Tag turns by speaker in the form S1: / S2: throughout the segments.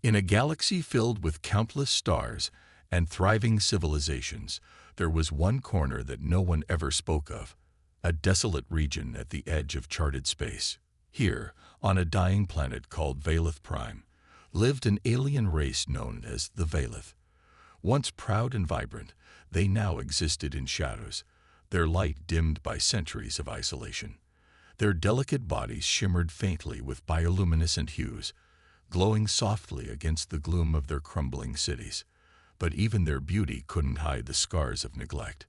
S1: In a galaxy filled with countless stars and thriving civilizations, there was one corner that no one ever spoke of, a desolate region at the edge of charted space. Here, on a dying planet called Valith Prime, lived an alien race known as the Valith. Once proud and vibrant, they now existed in shadows, their light dimmed by centuries of isolation. Their delicate bodies shimmered faintly with bioluminescent hues, glowing softly against the gloom of their crumbling cities. But even their beauty couldn't hide the scars of neglect.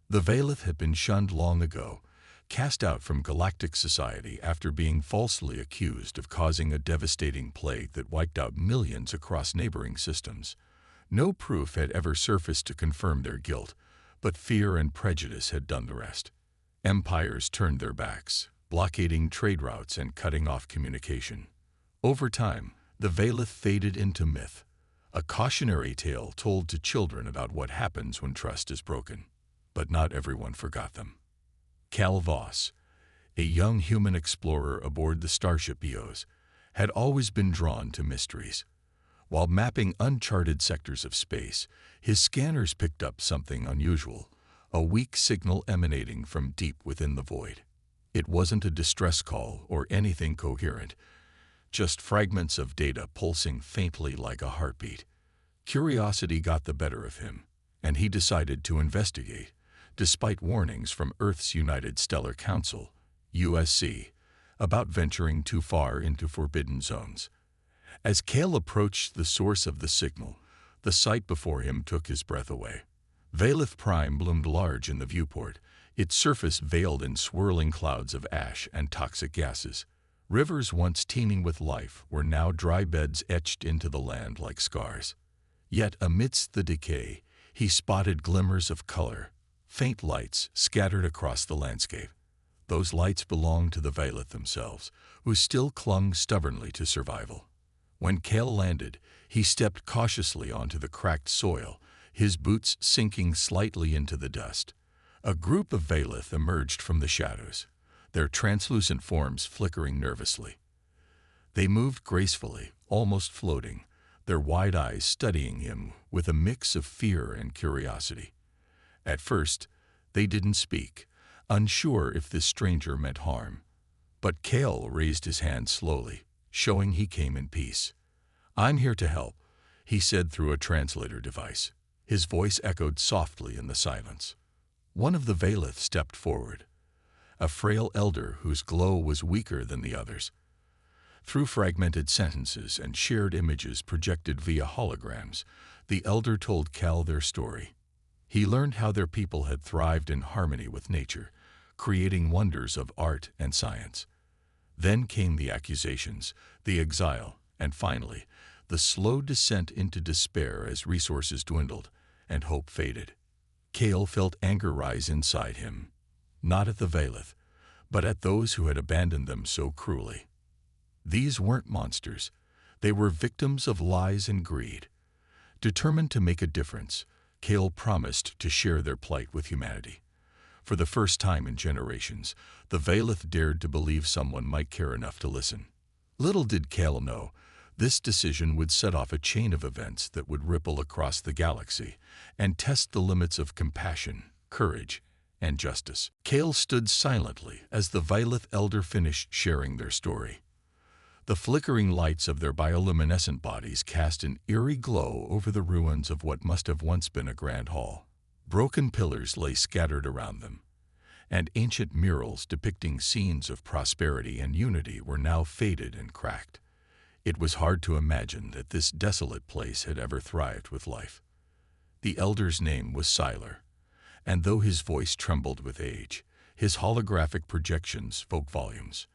S1: The Valith had been shunned long ago, cast out from galactic society after being falsely accused of causing a devastating plague that wiped out millions across neighboring systems. No proof had ever surfaced to confirm their guilt, but fear and prejudice had done the rest. Empires turned their backs, blockading trade routes and cutting off communication. Over time, the Valith faded into myth, a cautionary tale told to children about what happens when trust is broken. But not everyone forgot them. Cal Voss, a young human explorer aboard the starship Eos, had always been drawn to mysteries. While mapping uncharted sectors of space, his scanners picked up something unusual, a weak signal emanating from deep within the void. It wasn't a distress call or anything coherent, just fragments of data pulsing faintly like a heartbeat. Curiosity got the better of him, and he decided to investigate, despite warnings from Earth's United Stellar Council, USC, about venturing too far into forbidden zones. As Cale approached the source of the signal, the sight before him took his breath away. Valith Prime loomed large in the viewport, its surface veiled in swirling clouds of ash and toxic gases. Rivers once teeming with life were now dry beds etched into the land like scars. Yet amidst the decay, he spotted glimmers of color, faint lights scattered across the landscape. Those lights belonged to the Valith themselves, who still clung stubbornly to survival. When Cale landed, he stepped cautiously onto the cracked soil, his boots sinking slightly into the dust. A group of Valith emerged from the shadows, their translucent forms flickering nervously. They moved gracefully, almost floating, their wide eyes studying him with a mix of fear and curiosity. At first, they didn't speak, unsure if this stranger meant harm. But Cale raised his hand slowly, showing he came in peace. "I'm here to help," he said through a translator device. His voice echoed softly in the silence. One of the Valith stepped forward, a frail elder whose glow was weaker than the others. Through fragmented sentences and shared images projected via holograms, the elder told Cal their story. He learned how their people had thrived in harmony with nature, creating wonders of art and science. Then came the accusations, the exile, and finally, the slow descent into despair as resources dwindled and hope faded. Cale felt anger rise inside him, not at the Valith, but at those who had abandoned them so cruelly. These weren't monsters. They were victims of lies and greed. Determined to make a difference, Cale promised to share their plight with humanity. For the first time in generations, the Valith dared to believe someone might care enough to listen. Little did Cale know, this decision would set off a chain of events that would ripple across the galaxy and test the limits of compassion, courage, and justice. Cale stood silently as the Valith elder finished sharing their story. The flickering lights of their bioluminescent bodies cast an eerie glow over the ruins of what must have once been a grand hall. Broken pillars lay scattered around them, and ancient murals depicting scenes of prosperity and unity were now faded and cracked. It was hard to imagine that this desolate place had ever thrived with life. The elder's name was Siler, and though his voice trembled with age, his holographic projections spoke volumes.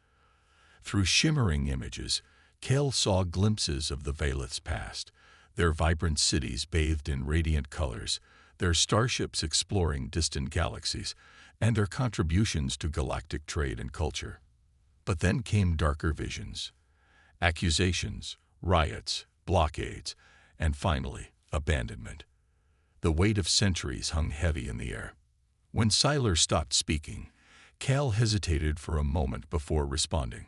S1: Through shimmering images, Cale saw glimpses of the Valith's past, their vibrant cities bathed in radiant colors, their starships exploring distant galaxies, and their contributions to galactic trade and culture. But then came darker visions. Accusations, riots, blockades, and finally, abandonment. The weight of centuries hung heavy in the air. When Siler stopped speaking, Cale hesitated for a moment before responding.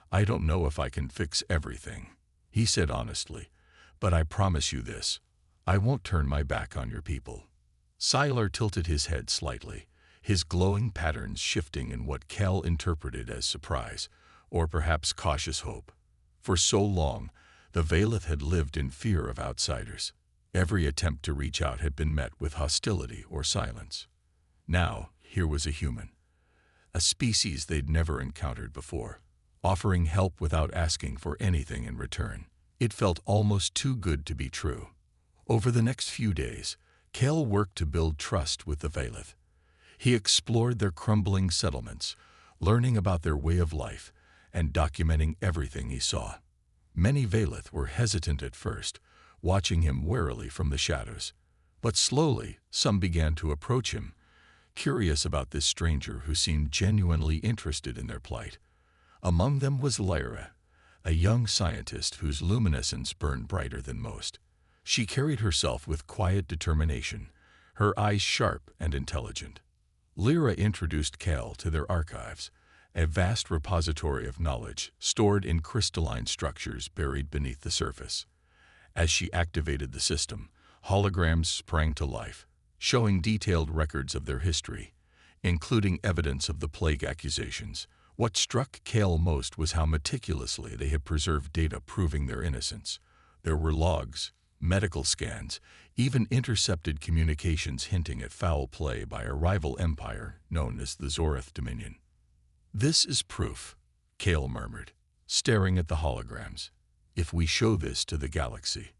S1: "I don't know if I can fix everything," he said honestly. But I promise you this, I won't turn my back on your people. Sylar tilted his head slightly, his glowing patterns shifting in what Kel interpreted as surprise, or perhaps cautious hope. For so long, the Vailith had lived in fear of outsiders. Every attempt to reach out had been met with hostility or silence. Now, here was a human, a species they'd never encountered before, offering help without asking for anything in return. It felt almost too good to be true. Over the next few days, Kel worked to build trust with the Vailith. He explored their crumbling settlements, learning about their way of life, and documenting everything he saw. Many Vailith were hesitant at first, watching him warily from the shadows. But slowly, some began to approach him, curious about this stranger who seemed genuinely interested in their plight. Among them was Lyra, a young scientist whose luminescence burned brighter than most. She carried herself with quiet determination, her eyes sharp and intelligent. Lyra introduced Kel to their archives, a vast repository of knowledge stored in crystalline structures buried beneath the surface. As she activated the system, holograms sprang to life, showing detailed records of their history, including evidence of the plague accusations. What struck Kel most was how meticulously they had preserved data proving their innocence. There were logs, medical scans, even intercepted communications hinting at foul play by a rival empire known as the Zoreth Dominion. "This is proof," Kel murmured, staring at the holograms. "If we show this to the galaxy."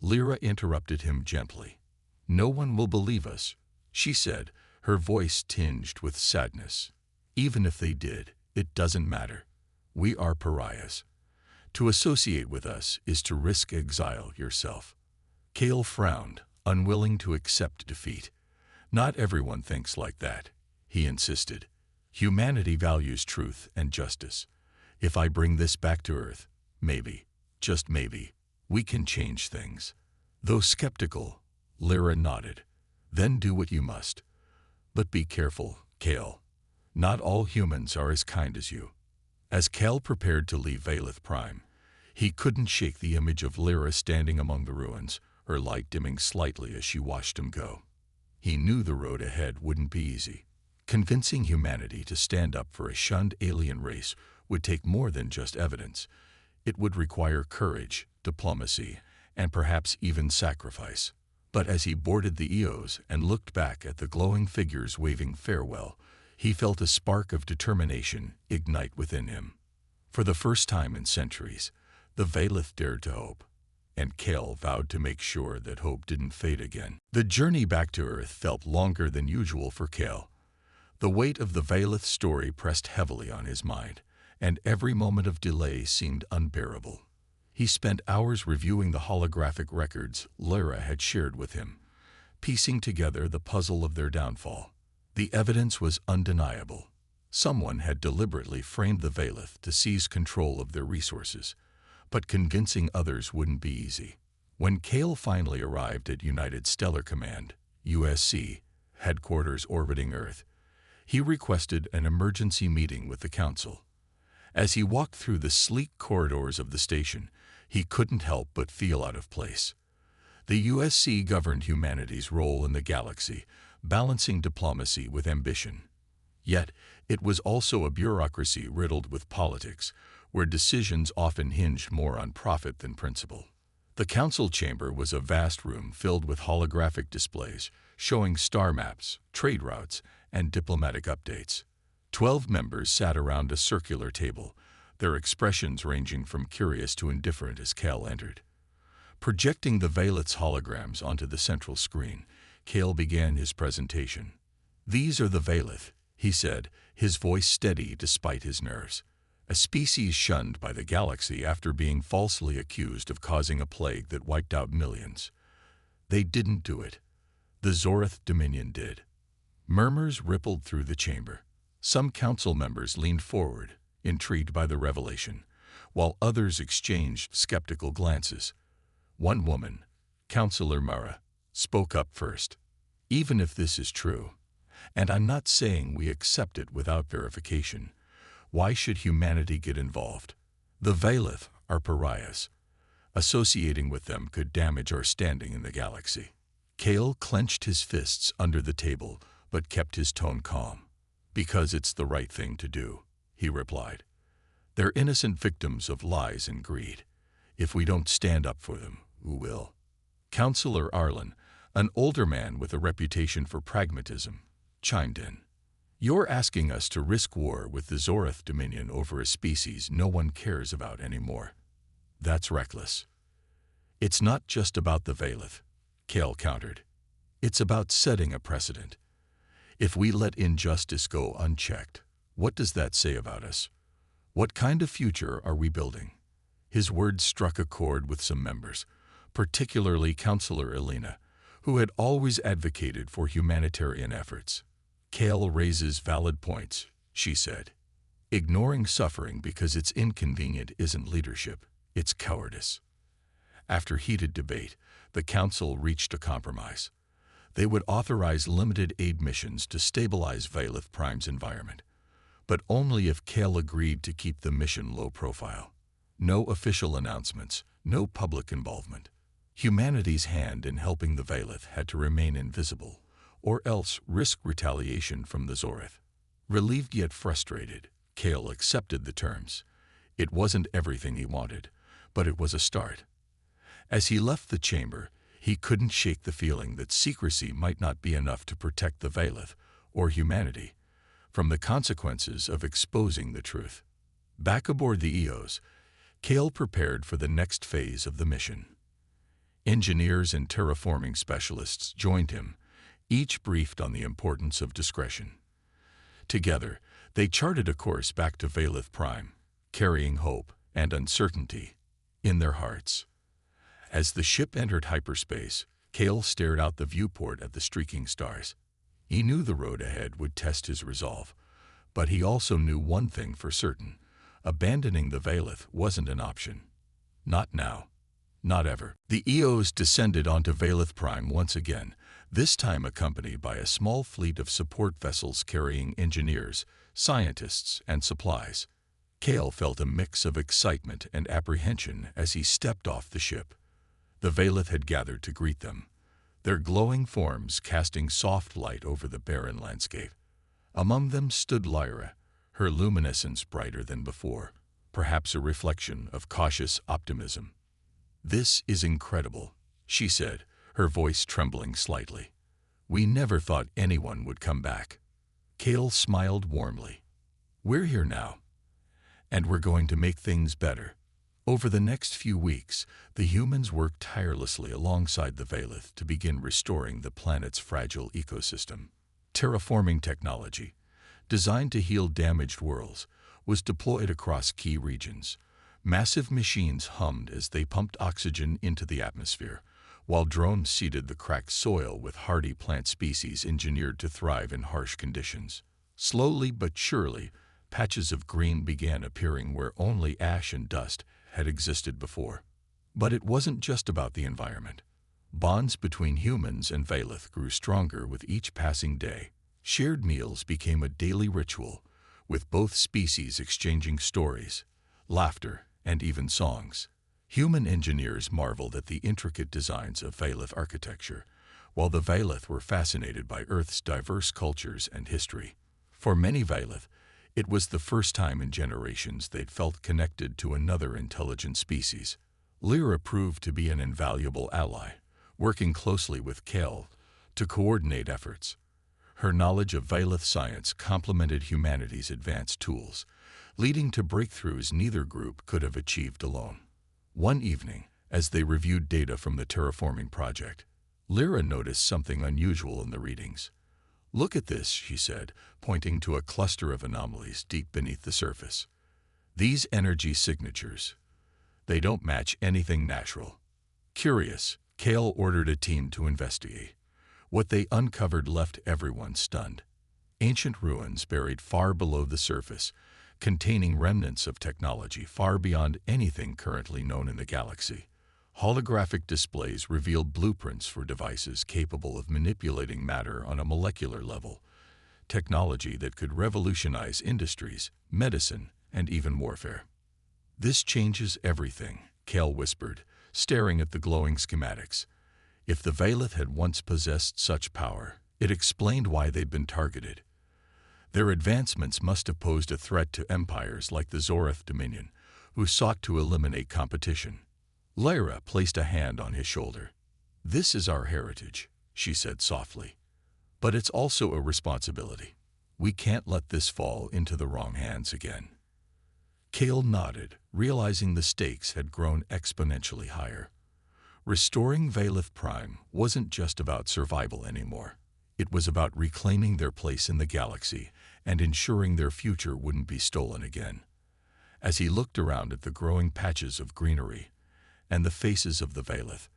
S1: Lyra interrupted him gently. "No one will believe us," she said, her voice tinged with sadness. "Even if they did, it doesn't matter. We are pariahs. To associate with us is to risk exile yourself." Kel frowned, unwilling to accept defeat. "Not everyone thinks like that," he insisted. "Humanity values truth and justice. If I bring this back to Earth, maybe, just maybe, we can change things." Though skeptical, Lyra nodded. "Then do what you must. But be careful, Kel. Not all humans are as kind as you." As Kel prepared to leave Vailith Prime, he couldn't shake the image of Lyra standing among the ruins, her light dimming slightly as she watched him go. He knew the road ahead wouldn't be easy. Convincing humanity to stand up for a shunned alien race would take more than just evidence. It would require courage, diplomacy, and perhaps even sacrifice. But as he boarded the EOs and looked back at the glowing figures waving farewell, he felt a spark of determination ignite within him. For the first time in centuries, the Vailith dared to hope, and Kel vowed to make sure that hope didn't fade again. The journey back to Earth felt longer than usual for Kel. The weight of the Vailith story pressed heavily on his mind, and every moment of delay seemed unbearable. He spent hours reviewing the holographic records Lyra had shared with him, piecing together the puzzle of their downfall. The evidence was undeniable. Someone had deliberately framed the Vailith to seize control of their resources, but convincing others wouldn't be easy. When Kel finally arrived at United Stellar Command, USC, headquarters orbiting Earth, he requested an emergency meeting with the Council. As he walked through the sleek corridors of the station, he couldn't help but feel out of place. The USC governed humanity's role in the galaxy, balancing diplomacy with ambition. Yet, it was also a bureaucracy riddled with politics, where decisions often hinged more on profit than principle. The council chamber was a vast room filled with holographic displays, showing star maps, trade routes, and diplomatic updates. 12 members sat around a circular table, their expressions ranging from curious to indifferent as Kel entered. Projecting the Vailith's holograms onto the central screen, Kel began his presentation. "These are the Vailith," he said, his voice steady despite his nerves. "A species shunned by the galaxy after being falsely accused of causing a plague that wiped out millions. They didn't do it. The Zoreth Dominion did." Murmurs rippled through the chamber. Some council members leaned forward, intrigued by the revelation, while others exchanged skeptical glances. One woman, Councillor Mara, spoke up first. "Even if this is true, and I'm not saying we accept it without verification, why should humanity get involved? The Vailith are pariahs. Associating with them could damage our standing in the galaxy. Kale clenched his fists under the table, but kept his tone calm. Because it's the right thing to do, he replied. They're innocent victims of lies and greed. If we don't stand up for them, who will? Counselor Arlen, an older man with a reputation for pragmatism, chimed in. You're asking us to risk war with the Zoreth Dominion over a species no one cares about anymore. That's reckless. It's not just about the Valeth, Kale countered. It's about setting a precedent. If we let injustice go unchecked, what does that say about us? What kind of future are we building? His words struck a chord with some members, particularly Counselor Elena, who had always advocated for humanitarian efforts. Kale raises valid points, she said. Ignoring suffering because it's inconvenient isn't leadership, it's cowardice. After heated debate, the council reached a compromise. They would authorize limited aid missions to stabilize Valeth Prime's environment, but only if Kale agreed to keep the mission low profile. No official announcements, no public involvement. Humanity's hand in helping the Valeth had to remain invisible, or else risk retaliation from the Zoreth. Relieved yet frustrated, Kale accepted the terms. It wasn't everything he wanted, but it was a start. As he left the chamber, he couldn't shake the feeling that secrecy might not be enough to protect the Valeth, or humanity, from the consequences of exposing the truth. Back aboard the Eos, Kale prepared for the next phase of the mission. Engineers and terraforming specialists joined him, each briefed on the importance of discretion. Together, they charted a course back to Valeth Prime, carrying hope and uncertainty in their hearts. As the ship entered hyperspace, Kale stared out the viewport at the streaking stars. He knew the road ahead would test his resolve, but he also knew one thing for certain. Abandoning the Valeth wasn't an option. Not now. Not ever. The Eos descended onto Valeth Prime once again, this time accompanied by a small fleet of support vessels carrying engineers, scientists, and supplies. Kale felt a mix of excitement and apprehension as he stepped off the ship. The Valeth had gathered to greet them, their glowing forms casting soft light over the barren landscape. Among them stood Lyra, her luminescence brighter than before, perhaps a reflection of cautious optimism. "This is incredible," she said, her voice trembling slightly. "We never thought anyone would come back." Kale smiled warmly. "We're here now, and we're going to make things better." Over the next few weeks, the humans worked tirelessly alongside the Valeth to begin restoring the planet's fragile ecosystem. Terraforming technology, designed to heal damaged worlds, was deployed across key regions. Massive machines hummed as they pumped oxygen into the atmosphere, while drones seeded the cracked soil with hardy plant species engineered to thrive in harsh conditions. Slowly but surely, patches of green began appearing where only ash and dust had existed before. But it wasn't just about the environment. Bonds between humans and Valeth grew stronger with each passing day. Shared meals became a daily ritual, with both species exchanging stories, laughter, and even songs. Human engineers marveled at the intricate designs of Valeth architecture, while the Valeth were fascinated by Earth's diverse cultures and history. For many Valeth, it was the first time in generations they'd felt connected to another intelligent species. Lyra proved to be an invaluable ally, working closely with Kale to coordinate efforts. Her knowledge of Valeth science complemented humanity's advanced tools, leading to breakthroughs neither group could have achieved alone. One evening, as they reviewed data from the terraforming project, Lyra noticed something unusual in the readings. "Look at this," she said, pointing to a cluster of anomalies deep beneath the surface. "These energy signatures, they don't match anything natural." Curious, Kale ordered a team to investigate. What they uncovered left everyone stunned. Ancient ruins buried far below the surface, containing remnants of technology far beyond anything currently known in the galaxy. Holographic displays revealed blueprints for devices capable of manipulating matter on a molecular level, technology that could revolutionize industries, medicine, and even warfare. "This changes everything," Kale whispered, staring at the glowing schematics. If the Vayleth had once possessed such power, it explained why they'd been targeted. Their advancements must have posed a threat to empires like the Zoreth Dominion, who sought to eliminate competition. Lyra placed a hand on his shoulder. "This is our heritage," she said softly. "But it's also a responsibility. We can't let this fall into the wrong hands again." Cale nodded, realizing the stakes had grown exponentially higher. Restoring Vayleth Prime wasn't just about survival anymore. It was about reclaiming their place in the galaxy and ensuring their future wouldn't be stolen again. As he looked around at the growing patches of greenery and the faces of the Vayleth,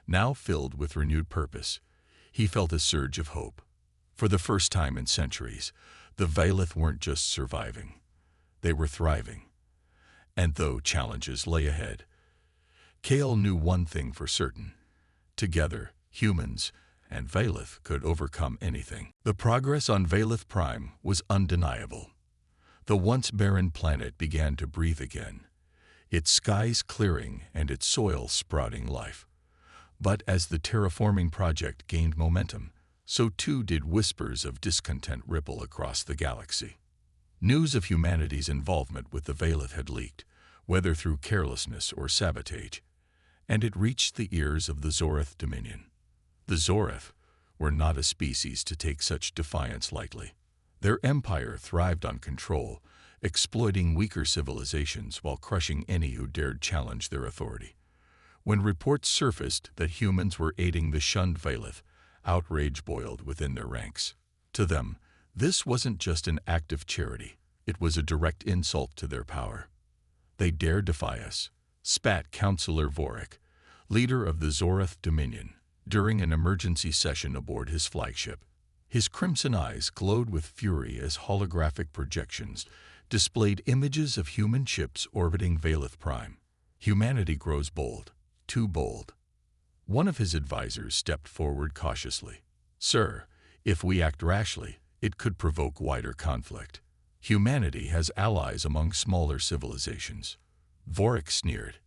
S1: now filled with renewed purpose, he felt a surge of hope. For the first time in centuries, the Vayleth weren't just surviving. They were thriving. And though challenges lay ahead, Cale knew one thing for certain. Together, humans and Vayleth could overcome anything. The progress on Vayleth Prime was undeniable. The once barren planet began to breathe again, its skies clearing and its soil sprouting life. But as the terraforming project gained momentum, so too did whispers of discontent ripple across the galaxy. News of humanity's involvement with the Vayleth had leaked, whether through carelessness or sabotage, and it reached the ears of the Zoreth Dominion. The Zoreth were not a species to take such defiance lightly. Their empire thrived on control, exploiting weaker civilizations while crushing any who dared challenge their authority. When reports surfaced that humans were aiding the Shunned Vayleth, outrage boiled within their ranks. To them, this wasn't just an act of charity, it was a direct insult to their power. "They dare defy us," spat Councillor Vorik, leader of the Zoreth Dominion, during an emergency session aboard his flagship. His crimson eyes glowed with fury as holographic projections displayed images of human ships orbiting Vayleth Prime. Humanity grows bold, too bold. One of his advisors stepped forward cautiously. "Sir, if we act rashly, it could provoke wider conflict. Humanity has allies among smaller civilizations." Vorik sneered.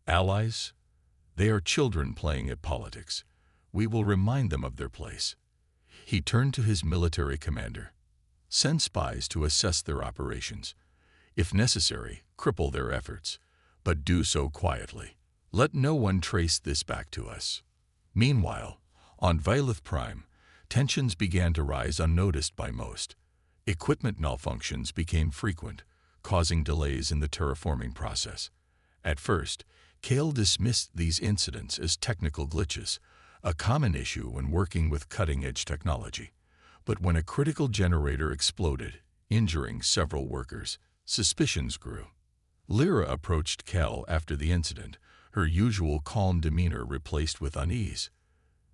S1: "Allies? They are children playing at politics. We will remind them of their place." He turned to his military commander. "Send spies to assess their operations. If necessary, cripple their efforts, but do so quietly. Let no one trace this back to us." Meanwhile, on Vayleth Prime, tensions began to rise unnoticed by most. Equipment malfunctions became frequent, causing delays in the terraforming process. At first, Cale dismissed these incidents as technical glitches, a common issue when working with cutting-edge technology. But when a critical generator exploded, injuring several workers, suspicions grew. Lyra approached Cale after the incident, her usual calm demeanor replaced with unease.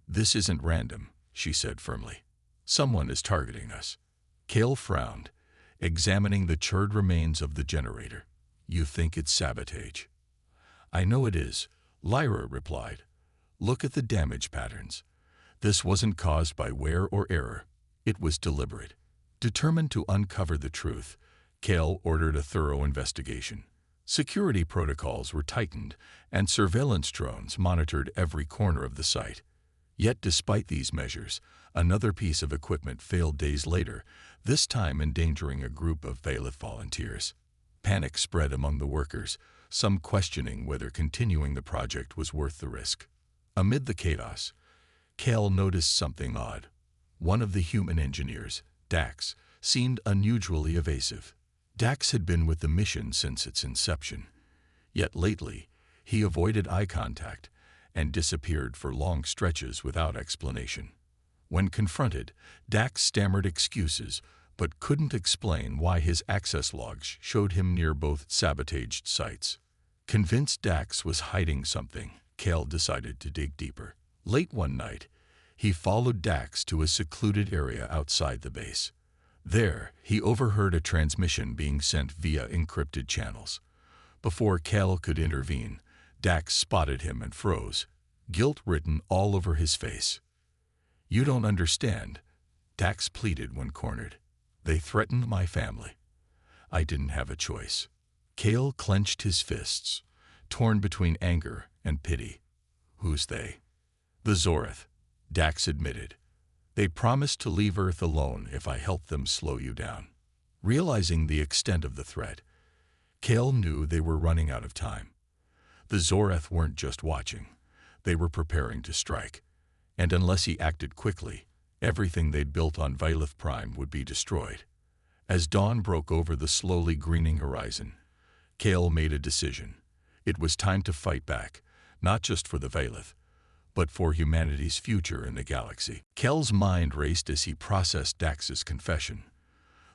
S1: "This isn't random," she said firmly. "Someone is targeting us." Cale frowned, examining the charred remains of the generator. "You think it's sabotage?" "I know it is," Lyra replied. "Look at the damage patterns. This wasn't caused by wear or error. It was deliberate." Determined to uncover the truth, Cale ordered a thorough investigation. Security protocols were tightened, and surveillance drones monitored every corner of the site. Yet despite these measures, another piece of equipment failed days later, this time endangering a group of Vayleth volunteers. Panic spread among the workers, some questioning whether continuing the project was worth the risk. Amid the chaos, Cale noticed something odd. One of the human engineers, Dax, seemed unusually evasive. Dax had been with the mission since its inception. Yet lately, he avoided eye contact and disappeared for long stretches without explanation. When confronted, Dax stammered excuses, but couldn't explain why his access logs showed him near both sabotaged sites. Convinced Dax was hiding something, Cale decided to dig deeper. Late one night, he followed Dax to a secluded area outside the base. There, he overheard a transmission being sent via encrypted channels. Before Cale could intervene, Dax spotted him and froze, guilt written all over his face. "You don't understand," Dax pleaded when cornered. "They threatened my family. I didn't have a choice." Cale clenched his fists, torn between anger and pity. Who's they? The Zoreth, Dax admitted. They promised to leave Earth alone if I helped them slow you down. Realizing the extent of the threat, Kale knew they were running out of time. The Zoreth weren't just watching. They were preparing to strike. And unless he acted quickly, everything they'd built on Vailith Prime would be destroyed. As dawn broke over the slowly greening horizon, Kale made a decision. It was time to fight back, not just for the Vailith, but for humanity's future in the galaxy. Kale's mind raced as he processed Dax's confession.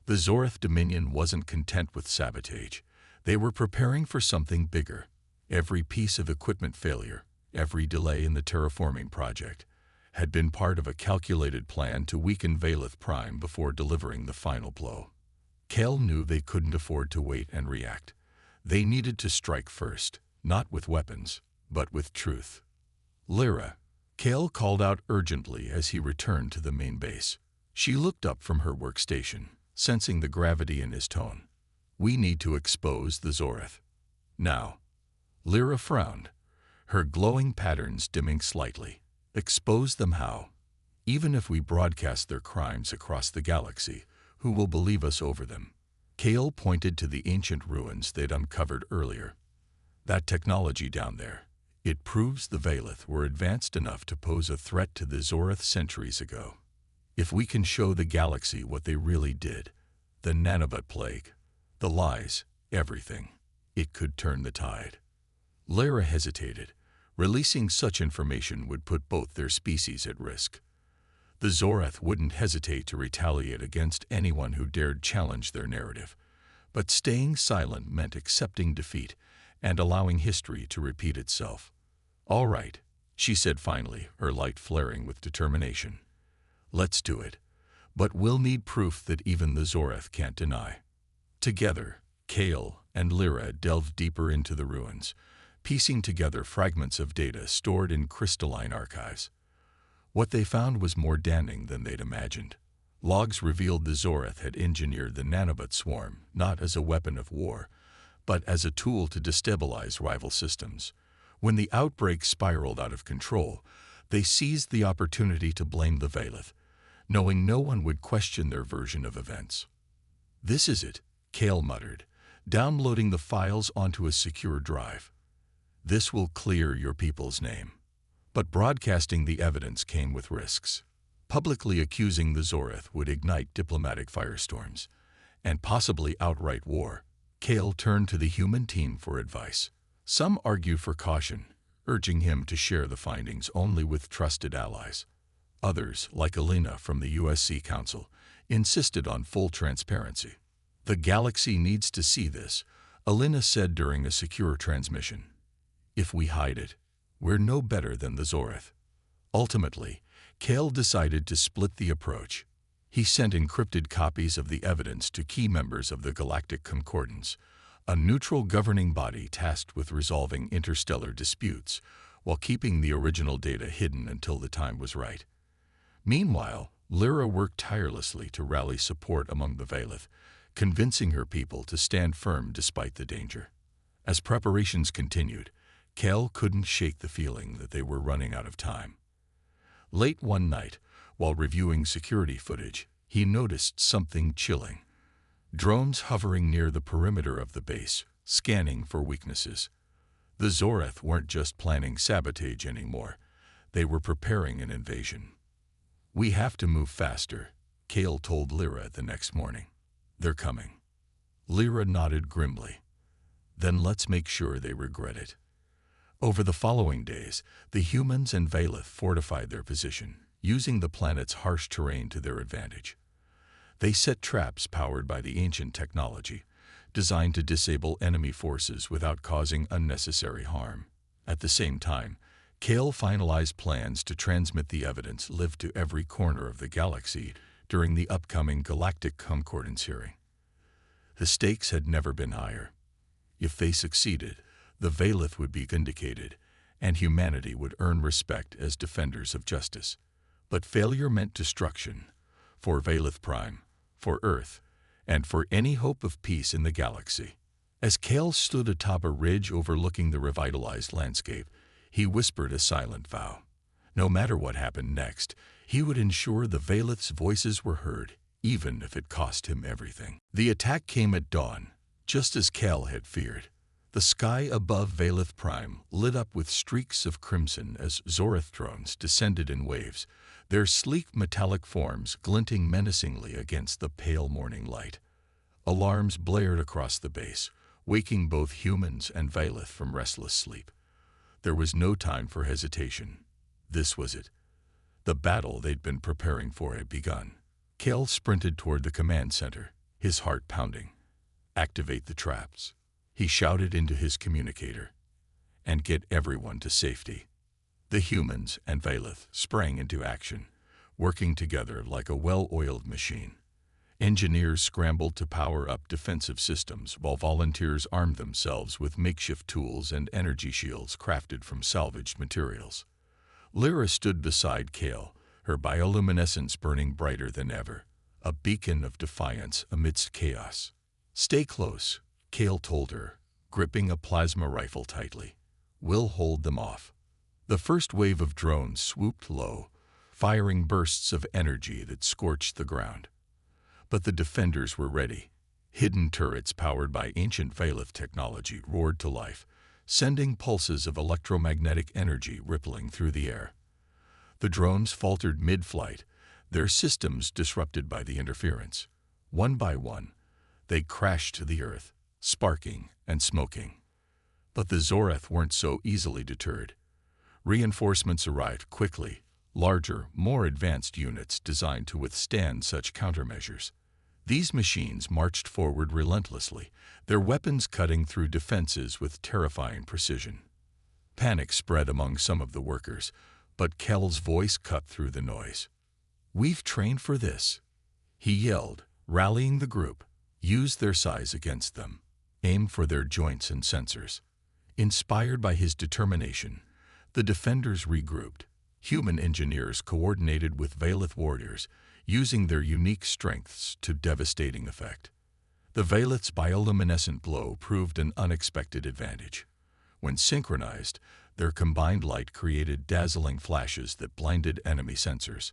S1: The Zoreth Dominion wasn't content with sabotage. They were preparing for something bigger. Every piece of equipment failure, every delay in the terraforming project, had been part of a calculated plan to weaken Vailith Prime before delivering the final blow. Kale knew they couldn't afford to wait and react. They needed to strike first, not with weapons, but with truth. Lyra, Kale called out urgently as he returned to the main base. She looked up from her workstation, sensing the gravity in his tone. We need to expose the Zoreth. Now. Lyra frowned, her glowing patterns dimming slightly. Expose them how? Even if we broadcast their crimes across the galaxy, who will believe us over them? Kale pointed to the ancient ruins they'd uncovered earlier. That technology down there, it proves the Vailith were advanced enough to pose a threat to the Zoreth centuries ago. If we can show the galaxy what they really did, the nanobot plague, the lies, everything, it could turn the tide. Lyra hesitated. Releasing such information would put both their species at risk. The Zoreth wouldn't hesitate to retaliate against anyone who dared challenge their narrative, but staying silent meant accepting defeat and allowing history to repeat itself. All right, she said finally, her light flaring with determination. Let's do it, but we'll need proof that even the Zoreth can't deny. Together, Kale and Lyra delved deeper into the ruins, piecing together fragments of data stored in crystalline archives. What they found was more damning than they'd imagined. Logs revealed the Zoreth had engineered the nanobot swarm not as a weapon of war, but as a tool to destabilize rival systems. When the outbreak spiraled out of control, they seized the opportunity to blame the Vailith, knowing no one would question their version of events. This is it, Kale muttered, downloading the files onto a secure drive. This will clear your people's name. But broadcasting the evidence came with risks. Publicly accusing the Zoreth would ignite diplomatic firestorms, and possibly outright war. Kale turned to the human team for advice. Some argued for caution, urging him to share the findings only with trusted allies. Others, like Alina from the USC Council, insisted on full transparency. The galaxy needs to see this, Alina said during a secure transmission. If we hide it, we're no better than the Zoreth. Ultimately, Kale decided to split the approach. He sent encrypted copies of the evidence to key members of the Galactic Concordance, a neutral governing body tasked with resolving interstellar disputes, while keeping the original data hidden until the time was right. Meanwhile, Lyra worked tirelessly to rally support among the Vailith, convincing her people to stand firm despite the danger. As preparations continued, Kale couldn't shake the feeling that they were running out of time. Late one night, while reviewing security footage, he noticed something chilling. Drones hovering near the perimeter of the base, scanning for weaknesses. The Zoreth weren't just planning sabotage anymore. They were preparing an invasion. We have to move faster, Kale told Lyra the next morning. They're coming. Lyra nodded grimly. Then let's make sure they regret it. Over the following days, the humans and Vailith fortified their position, using the planet's harsh terrain to their advantage. They set traps powered by the ancient technology, designed to disable enemy forces without causing unnecessary harm. At the same time, Kale finalized plans to transmit the evidence lived to every corner of the galaxy during the upcoming Galactic Concordance hearing. The stakes had never been higher. If they succeeded, the Vailith would be vindicated, and humanity would earn respect as defenders of justice. But failure meant destruction, for Vailith Prime, for Earth, and for any hope of peace in the galaxy. As Kale stood atop a ridge overlooking the revitalized landscape, He whispered a silent vow. No matter what happened next, he would ensure the Valeth's voices were heard, even if it cost him everything. The attack came at dawn, just as Kel had feared. The sky above Valeth Prime lit up with streaks of crimson as Zoreth drones descended in waves, their sleek metallic forms glinting menacingly against the pale morning light. Alarms blared across the base, waking both humans and Valeth from restless sleep. There was no time for hesitation. This was it. The battle they'd been preparing for had begun. Kel sprinted toward the command center, his heart pounding. "Activate the traps," he shouted into his communicator, "and get everyone to safety." The humans and Valeth sprang into action, working together like a well-oiled machine. Engineers scrambled to power up defensive systems while volunteers armed themselves with makeshift tools and energy shields crafted from salvaged materials. Lyra stood beside Kel, her bioluminescence burning brighter than ever, a beacon of defiance amidst chaos. "Stay close," Kel told her, gripping a plasma rifle tightly. "We'll hold them off." The first wave of drones swooped low, firing bursts of energy that scorched the ground. But the defenders were ready. Hidden turrets powered by ancient Valeth technology roared to life, sending pulses of electromagnetic energy rippling through the air. The drones faltered mid-flight, their systems disrupted by the interference. One by one, they crashed to the earth, sparking and smoking. But the Zoreth weren't so easily deterred. Reinforcements arrived quickly, larger, more advanced units designed to withstand such countermeasures. These machines marched forward relentlessly, their weapons cutting through defenses with terrifying precision. Panic spread among some of the workers, but Kel's voice cut through the noise. "We've trained for this," he yelled, rallying the group. "Use their size against them. Aim for their joints and sensors." Inspired by his determination, the defenders regrouped. Human engineers coordinated with Valeth warriors, using their unique strengths to devastating effect. The Valeth's bioluminescent glow proved an unexpected advantage. When synchronized, their combined light created dazzling flashes that blinded enemy sensors.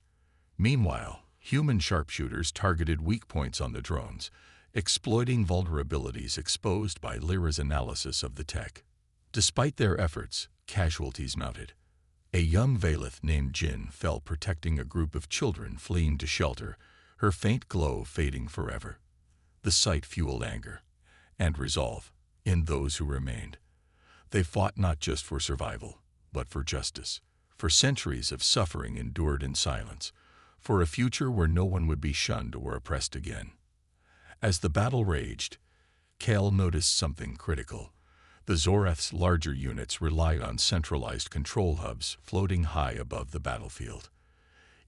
S1: Meanwhile, human sharpshooters targeted weak points on the drones, exploiting vulnerabilities exposed by Lyra's analysis of the tech. Despite their efforts, casualties mounted. A young Valeth named Jin fell protecting a group of children fleeing to shelter, her faint glow fading forever. The sight fueled anger and resolve in those who remained. They fought not just for survival, but for justice, for centuries of suffering endured in silence, for a future where no one would be shunned or oppressed again. As the battle raged, Kel noticed something critical. The Zoreth's larger units relied on centralized control hubs floating high above the battlefield.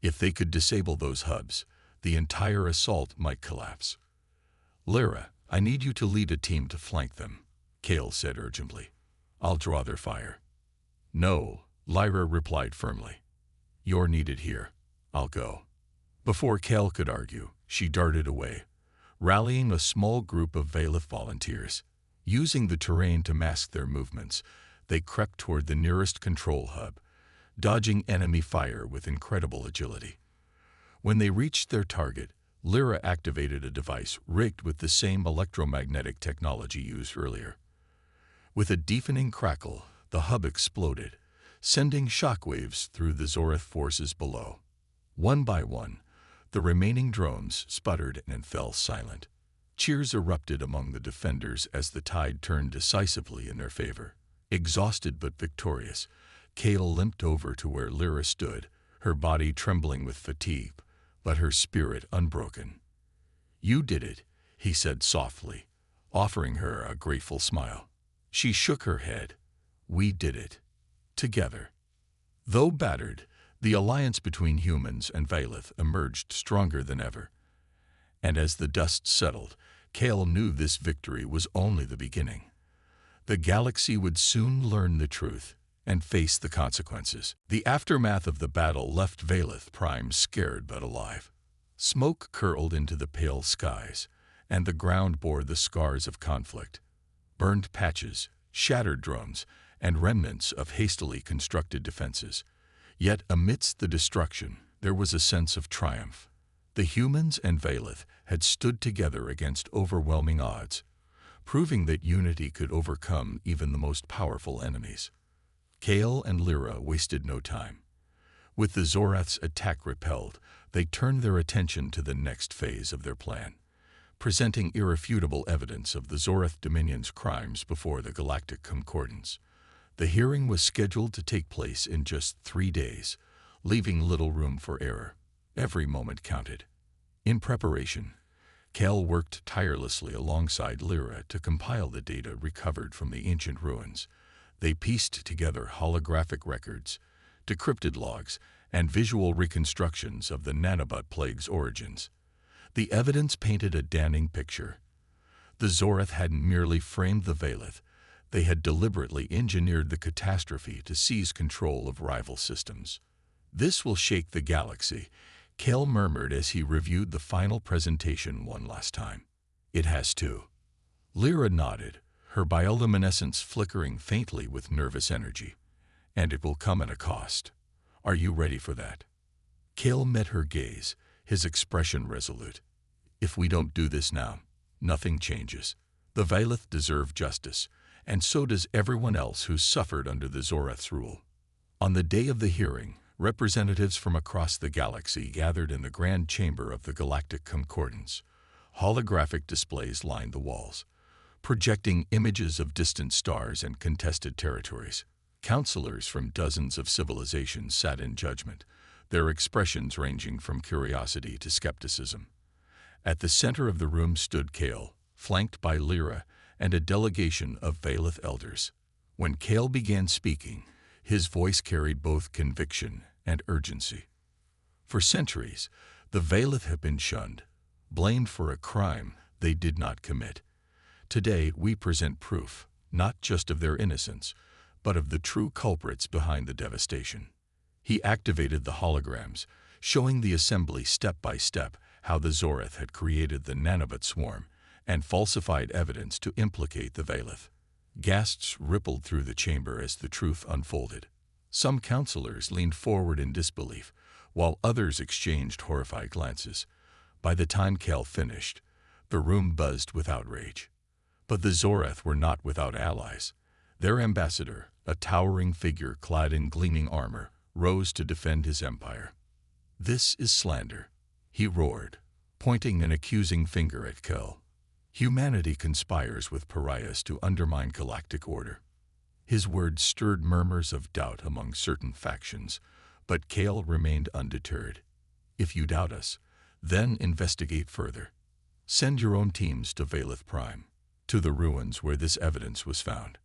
S1: If they could disable those hubs, the entire assault might collapse. "Lyra, I need you to lead a team to flank them," Kel said urgently. "I'll draw their fire." "No," Lyra replied firmly. "You're needed here. I'll go." Before Kel could argue, she darted away, rallying a small group of Valeth volunteers. Using the terrain to mask their movements, they crept toward the nearest control hub, dodging enemy fire with incredible agility. When they reached their target, Lyra activated a device rigged with the same electromagnetic technology used earlier. With a deafening crackle, the hub exploded, sending shockwaves through the Zoreth forces below. One by one, the remaining drones sputtered and fell silent. Cheers erupted among the defenders as the tide turned decisively in their favor. Exhausted but victorious, Kel limped over to where Lyra stood, her body trembling with fatigue, but her spirit unbroken. "You did it," he said softly, offering her a grateful smile. She shook her head. "We did it. Together." Though battered, the alliance between humans and Valeth emerged stronger than ever. And as the dust settled, Kel knew this victory was only the beginning. The galaxy would soon learn the truth and face the consequences. The aftermath of the battle left Valeth Prime scared but alive. Smoke curled into the pale skies, and the ground bore the scars of conflict. Burned patches, shattered drones, and remnants of hastily constructed defenses. Yet amidst the destruction, there was a sense of triumph. The humans and Vayleth had stood together against overwhelming odds, proving that unity could overcome even the most powerful enemies. Kale and Lyra wasted no time. With the Zorath's attack repelled, they turned their attention to the next phase of their plan, presenting irrefutable evidence of the Zorath Dominion's crimes before the Galactic Concordance. The hearing was scheduled to take place in just 3 days, leaving little room for error. Every moment counted. In preparation, Kale worked tirelessly alongside Lyra to compile the data recovered from the ancient ruins. They pieced together holographic records, decrypted logs, and visual reconstructions of the Nanobot Plague's origins. The evidence painted a damning picture. The Zorath hadn't merely framed the Vayleth, they had deliberately engineered the catastrophe to seize control of rival systems. "This will shake the galaxy," Kale murmured as he reviewed the final presentation one last time. "It has too." Lyra nodded, her bioluminescence flickering faintly with nervous energy. "And it will come at a cost. Are you ready for that?" Kale met her gaze, his expression resolute. "If we don't do this now, nothing changes. The Vayleth deserve justice, and so does everyone else who suffered under the Zorath's rule." On the day of the hearing, representatives from across the galaxy gathered in the Grand Chamber of the Galactic Concordance. Holographic displays lined the walls, projecting images of distant stars and contested territories. Counselors from dozens of civilizations sat in judgment, their expressions ranging from curiosity to skepticism. At the center of the room stood Kale, flanked by Lyra and a delegation of Vayleth elders. When Kale began speaking, his voice carried both conviction and urgency. For centuries, the Vayleth have been shunned, blamed for a crime they did not commit. Today, we present proof, not just of their innocence, but of the true culprits behind the devastation. He activated the holograms, showing the assembly step by step how the Zorath had created the Nanobot swarm and falsified evidence to implicate the Vayleth. Gasps rippled through the chamber as the truth unfolded. Some counselors leaned forward in disbelief, while others exchanged horrified glances. By the time Kale finished, the room buzzed with outrage. But the Zorath were not without allies. Their ambassador, a towering figure clad in gleaming armor, rose to defend his empire. "This is slander," he roared, pointing an accusing finger at Kale. "Humanity conspires with pariahs to undermine galactic order." His words stirred murmurs of doubt among certain factions, but Kale remained undeterred. "If you doubt us, then investigate further. Send your own teams to Vayleth Prime, to the ruins where this evidence was found.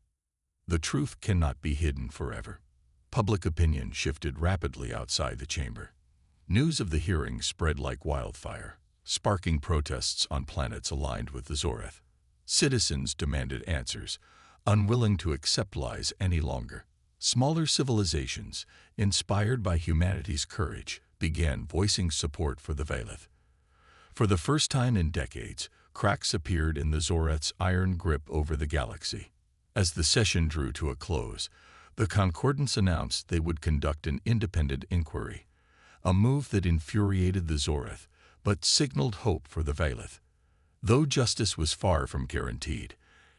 S1: The truth cannot be hidden forever." Public opinion shifted rapidly outside the chamber. News of the hearing spread like wildfire, sparking protests on planets aligned with the Zorath. Citizens demanded answers, unwilling to accept lies any longer. Smaller civilizations, inspired by humanity's courage, began voicing support for the Vayleth. For the first time in decades, cracks appeared in the Zorath's iron grip over the galaxy. As the session drew to a close, the Concordance announced they would conduct an independent inquiry, a move that infuriated the Zorath, but signaled hope for the Vayleth. Though justice was far from guaranteed,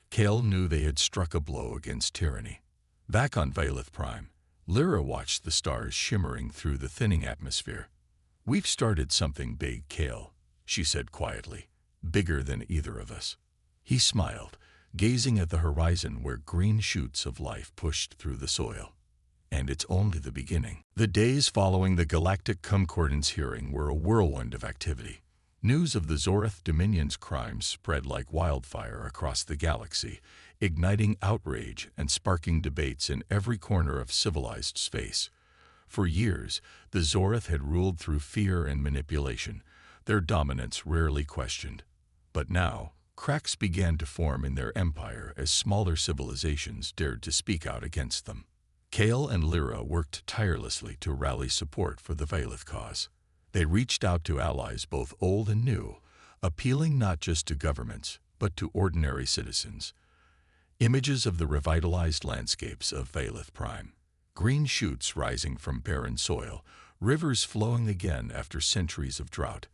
S1: Kale knew they had struck a blow against tyranny. Back on Vayleth Prime, Lyra watched the stars shimmering through the thinning atmosphere. "We've started something big, Kale," she said quietly, "bigger than either of us." He smiled, gazing at the horizon where green shoots of life pushed through the soil. "And it's only the beginning." The days following the Galactic Concordance hearing were a whirlwind of activity. News of the Zorath Dominion's crimes spread like wildfire across the galaxy, igniting outrage and sparking debates in every corner of civilized space. For years, the Zorath had ruled through fear and manipulation, their dominance rarely questioned. But now, cracks began to form in their empire as smaller civilizations dared to speak out against them. Kale and Lyra worked tirelessly to rally support for the Vayleth cause. They reached out to allies both old and new, appealing not just to governments, but to ordinary citizens. Images of the revitalized landscapes of Valeth Prime. Green shoots rising from barren soil, rivers flowing again after centuries of drought,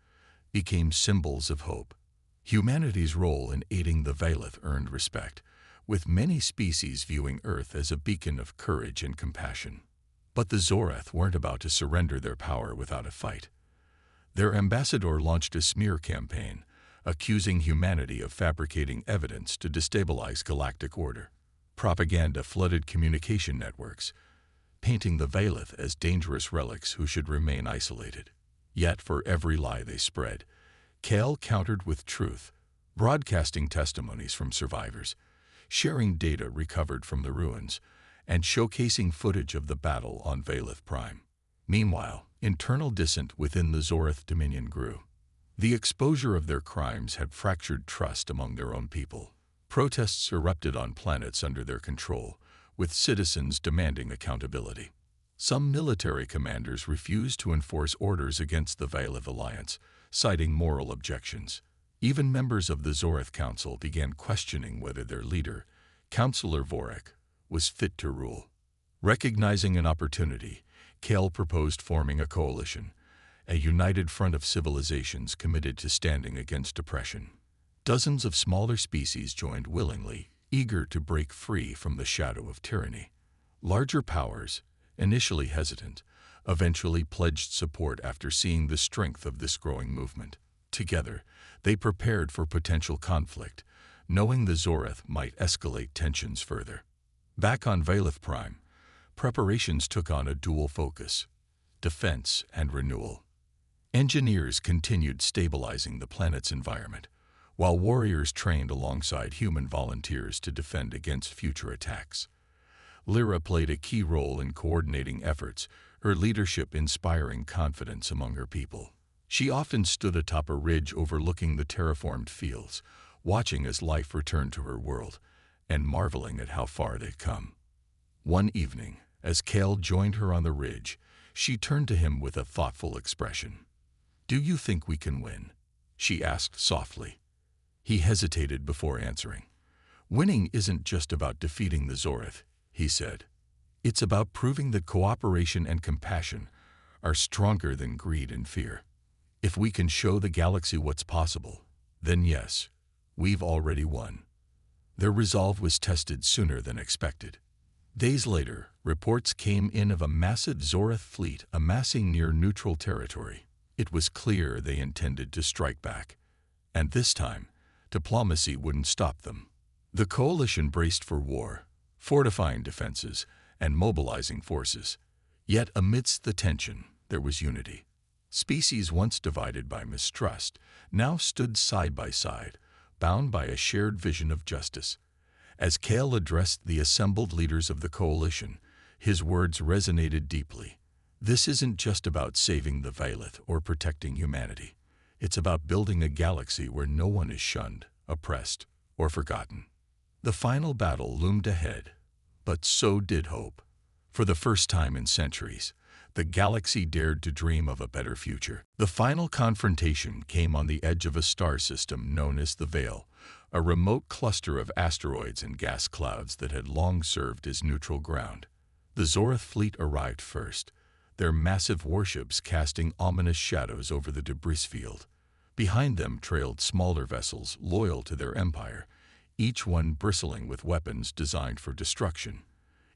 S1: became symbols of hope. Humanity's role in aiding the Valeth earned respect, with many species viewing Earth as a beacon of courage and compassion. But the Zorath weren't about to surrender their power without a fight. Their ambassador launched a smear campaign, accusing humanity of fabricating evidence to destabilize galactic order. Propaganda flooded communication networks, painting the Valeth as dangerous relics who should remain isolated. Yet for every lie they spread, Kale countered with truth, broadcasting testimonies from survivors, sharing data recovered from the ruins, and showcasing footage of the battle on Valeth Prime. Meanwhile, internal dissent within the Zorath Dominion grew. The exposure of their crimes had fractured trust among their own people. Protests erupted on planets under their control, with citizens demanding accountability. Some military commanders refused to enforce orders against the Valeth Alliance, citing moral objections. Even members of the Zorath Council began questioning whether their leader, Councillor Vorik, was fit to rule. Recognizing an opportunity, Kale proposed forming a coalition, a united front of civilizations committed to standing against oppression. Dozens of smaller species joined willingly, eager to break free from the shadow of tyranny. Larger powers, initially hesitant, eventually pledged support after seeing the strength of this growing movement. Together, they prepared for potential conflict, knowing the Zorath might escalate tensions further. Back on Valeth Prime, preparations took on a dual focus: defense and renewal. Engineers continued stabilizing the planet's environment, while warriors trained alongside human volunteers to defend against future attacks. Lyra played a key role in coordinating efforts, her leadership inspiring confidence among her people. She often stood atop a ridge overlooking the terraformed fields, watching as life returned to her world, and marveling at how far they'd come. One evening, as Kale joined her on the ridge, she turned to him with a thoughtful expression. "Do you think we can win?" she asked softly. He hesitated before answering. "Winning isn't just about defeating the Zorath," he said. "It's about proving that cooperation and compassion are stronger than greed and fear. If we can show the galaxy what's possible, then yes, we've already won." Their resolve was tested sooner than expected. Days later, reports came in of a massive Zorath fleet amassing near neutral territory. It was clear they intended to strike back, and this time, diplomacy wouldn't stop them. The coalition braced for war, fortifying defenses and mobilizing forces. Yet amidst the tension, there was unity. Species once divided by mistrust now stood side by side, bound by a shared vision of justice. As Kale addressed the assembled leaders of the coalition, his words resonated deeply. This isn't just about saving the Valeth or protecting humanity. It's about building a galaxy where no one is shunned, oppressed, or forgotten. The final battle loomed ahead, but so did hope. For the first time in centuries, the galaxy dared to dream of a better future. The final confrontation came on the edge of a star system known as the Veil, a remote cluster of asteroids and gas clouds that had long served as neutral ground. The Zorath fleet arrived first, their massive warships casting ominous shadows over the debris field. Behind them trailed smaller vessels loyal to their empire, each one bristling with weapons designed for destruction.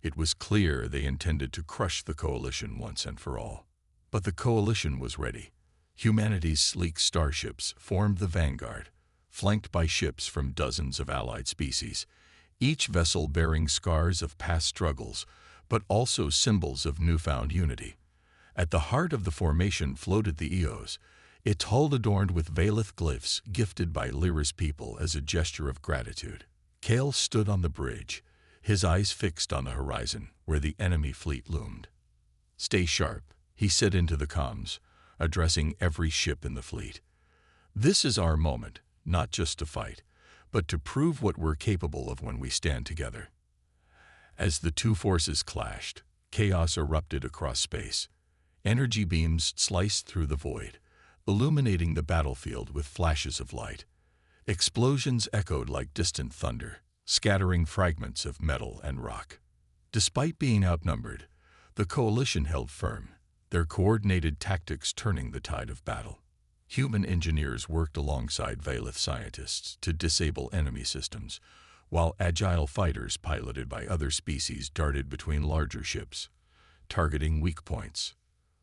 S1: It was clear they intended to crush the coalition once and for all. But the coalition was ready. Humanity's sleek starships formed the vanguard, flanked by ships from dozens of allied species, each vessel bearing scars of past struggles, but also symbols of newfound unity. At the heart of the formation floated the Eos, its hull adorned with Valeth glyphs gifted by Lyra's people as a gesture of gratitude. Kale stood on the bridge, his eyes fixed on the horizon where the enemy fleet loomed. "Stay sharp," he said into the comms, addressing every ship in the fleet. "This is our moment, not just to fight, but to prove what we're capable of when we stand together." As the two forces clashed, chaos erupted across space. Energy beams sliced through the void, illuminating the battlefield with flashes of light. Explosions echoed like distant thunder, scattering fragments of metal and rock. Despite being outnumbered, the coalition held firm, their coordinated tactics turning the tide of battle. Human engineers worked alongside Veilith scientists to disable enemy systems, while agile fighters piloted by other species darted between larger ships, targeting weak points.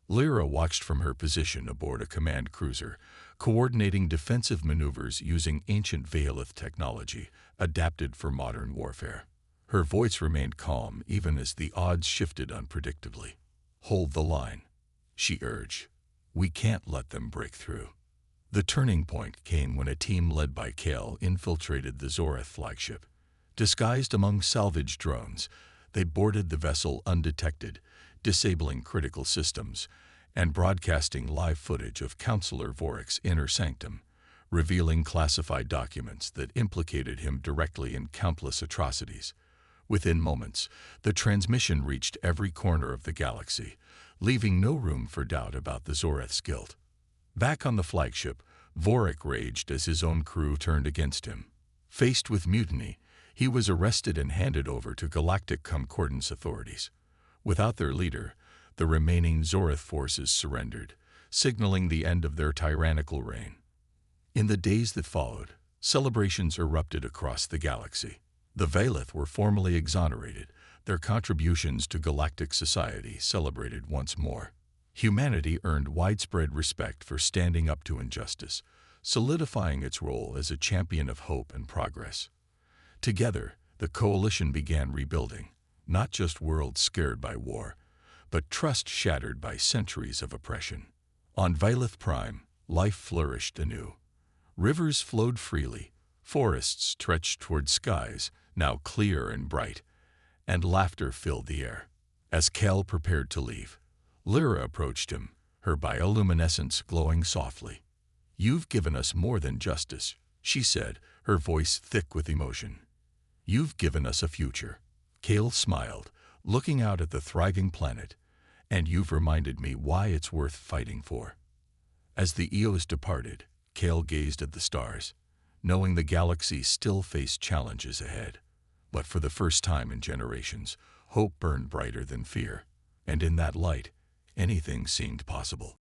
S1: Lyra watched from her position aboard a command cruiser, coordinating defensive maneuvers using ancient Veilith technology adapted for modern warfare. Her voice remained calm even as the odds shifted unpredictably. "Hold the line," she urged. "We can't let them break through." The turning point came when a team led by Kale infiltrated the Zoreth flagship. Disguised among salvage drones, they boarded the vessel undetected, disabling critical systems, and broadcasting live footage of Counselor Vorik's inner sanctum, revealing classified documents that implicated him directly in countless atrocities. Within moments, the transmission reached every corner of the galaxy, leaving no room for doubt about the Zoreth's guilt. Back on the flagship, Vorik raged as his own crew turned against him. Faced with mutiny, he was arrested and handed over to Galactic Concordance authorities. Without their leader, the remaining Zoreth forces surrendered, signaling the end of their tyrannical reign. In the days that followed, celebrations erupted across the galaxy. The Veilith were formally exonerated, their contributions to galactic society celebrated once more. Humanity earned widespread respect for standing up to injustice, solidifying its role as a champion of hope and progress. Together, the coalition began rebuilding, not just worlds scared by war, but trust shattered by centuries of oppression. On Veilith Prime, life flourished anew. Rivers flowed freely, forests stretched toward skies, now clear and bright, and laughter filled the air. As Kel prepared to leave, Lyra approached him, her bioluminescence glowing softly. "You've given us more than justice," she said, her voice thick with emotion. "You've given us a future." Kale smiled, looking out at the thriving planet, "and you've reminded me why it's worth fighting for." As the Eos departed, Kale gazed at the stars, knowing the galaxy still faced challenges ahead. But for the first time in generations, hope burned brighter than fear, and in that light, anything seemed possible.